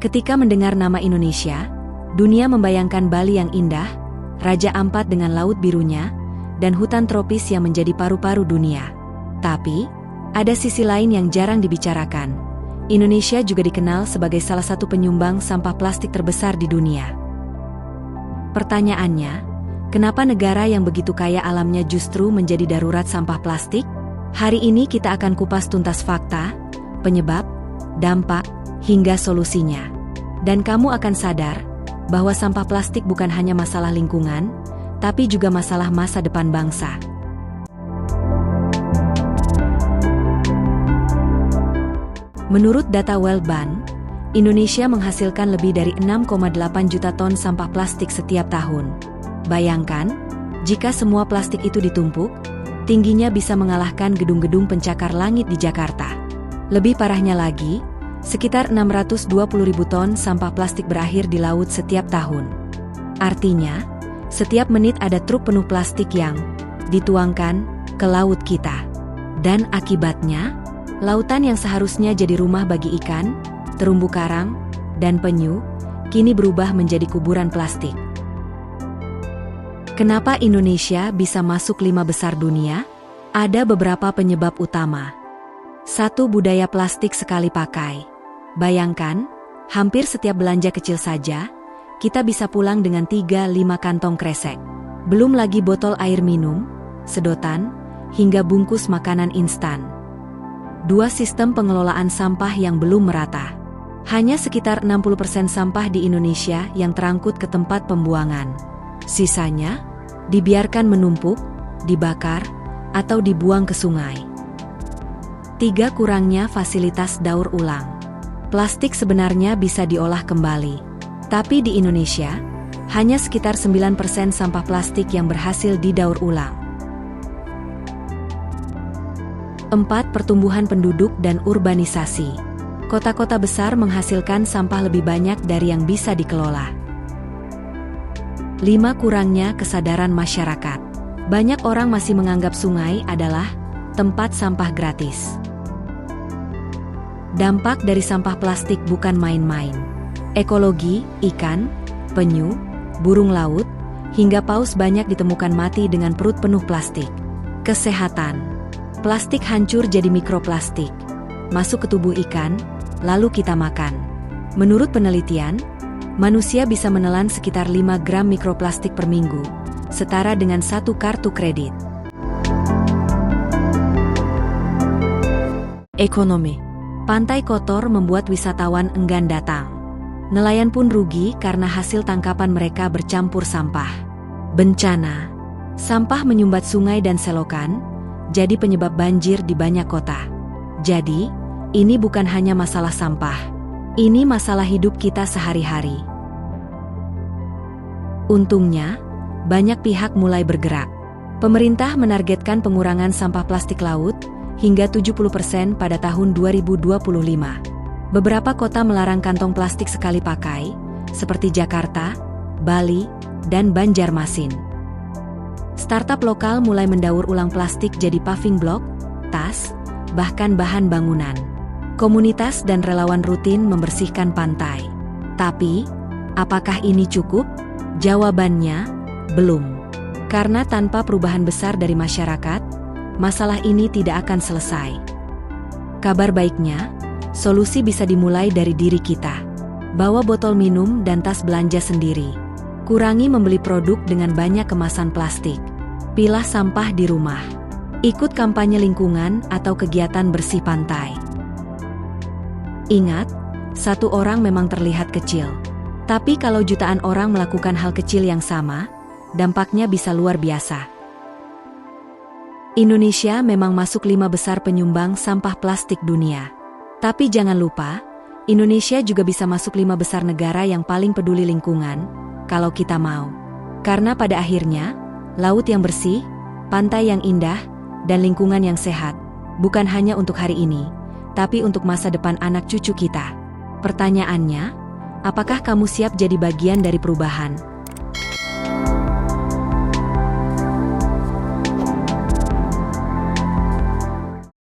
Ketika mendengar nama Indonesia, dunia membayangkan Bali yang indah, Raja Ampat dengan laut birunya, dan hutan tropis yang menjadi paru-paru dunia. Tapi, ada sisi lain yang jarang dibicarakan. Indonesia juga dikenal sebagai salah satu penyumbang sampah plastik terbesar di dunia. Pertanyaannya, kenapa negara yang begitu kaya alamnya justru menjadi darurat sampah plastik? Hari ini kita akan kupas tuntas fakta, penyebab, dampak, hingga solusinya. Dan kamu akan sadar bahwa sampah plastik bukan hanya masalah lingkungan, tapi juga masalah masa depan bangsa. Menurut data World Bank, Indonesia menghasilkan lebih dari 6,8 juta ton sampah plastik setiap tahun. Bayangkan, jika semua plastik itu ditumpuk, tingginya bisa mengalahkan gedung-gedung pencakar langit di Jakarta. Lebih parahnya lagi, sekitar 620.000 ton sampah plastik berakhir di laut setiap tahun. Artinya, setiap menit ada truk penuh plastik yang dituangkan ke laut kita. Dan akibatnya, lautan yang seharusnya jadi rumah bagi ikan, terumbu karang, dan penyu, kini berubah menjadi kuburan plastik. Kenapa Indonesia bisa masuk 5 besar dunia? Ada beberapa penyebab utama. 1. Budaya plastik sekali pakai. Bayangkan, hampir setiap belanja kecil saja, kita bisa pulang dengan 3-5 kantong kresek. Belum lagi botol air minum, sedotan, hingga bungkus makanan instan. 2. Sistem pengelolaan sampah yang belum merata. Hanya sekitar 60% sampah di Indonesia yang terangkut ke tempat pembuangan. Sisanya, dibiarkan menumpuk, dibakar, atau dibuang ke sungai. 3. Kurangnya fasilitas daur ulang. Plastik sebenarnya bisa diolah kembali. Tapi di Indonesia, hanya sekitar 9% sampah plastik yang berhasil didaur ulang. 4. Pertumbuhan penduduk dan urbanisasi. Kota-kota besar menghasilkan sampah lebih banyak dari yang bisa dikelola. 5. Kurangnya kesadaran masyarakat. Banyak orang masih menganggap sungai adalah tempat sampah gratis. Dampak dari sampah plastik bukan main-main. Ekologi, ikan, penyu, burung laut, hingga paus banyak ditemukan mati dengan perut penuh plastik. Kesehatan. Plastik hancur jadi mikroplastik, masuk ke tubuh ikan, lalu kita makan. Menurut penelitian, manusia bisa menelan sekitar 5 gram mikroplastik per minggu, setara dengan 1 kartu kredit. Ekonomi. Pantai kotor membuat wisatawan enggan datang. Nelayan pun rugi karena hasil tangkapan mereka bercampur sampah. Bencana. Sampah menyumbat sungai dan selokan, jadi penyebab banjir di banyak kota. Jadi, ini bukan hanya masalah sampah. Ini masalah hidup kita sehari-hari. Untungnya, banyak pihak mulai bergerak. Pemerintah menargetkan pengurangan sampah plastik laut hingga 70% pada tahun 2025. Beberapa kota melarang kantong plastik sekali pakai, seperti Jakarta, Bali, dan Banjarmasin. Startup lokal mulai mendaur ulang plastik jadi paving block, tas, bahkan bahan bangunan. Komunitas dan relawan rutin membersihkan pantai. Tapi, apakah ini cukup? Jawabannya, belum. Karena tanpa perubahan besar dari masyarakat, masalah ini tidak akan selesai. Kabar baiknya, solusi bisa dimulai dari diri kita. Bawa botol minum dan tas belanja sendiri. Kurangi membeli produk dengan banyak kemasan plastik. Pilah sampah di rumah. Ikut kampanye lingkungan atau kegiatan bersih pantai. Ingat, satu orang memang terlihat kecil. Tapi kalau jutaan orang melakukan hal kecil yang sama, dampaknya bisa luar biasa. Indonesia memang masuk 5 besar penyumbang sampah plastik dunia. Tapi jangan lupa, Indonesia juga bisa masuk 5 besar negara yang paling peduli lingkungan, kalau kita mau. Karena pada akhirnya, laut yang bersih, pantai yang indah, dan lingkungan yang sehat, bukan hanya untuk hari ini, tapi untuk masa depan anak cucu kita. Pertanyaannya, apakah kamu siap jadi bagian dari perubahan?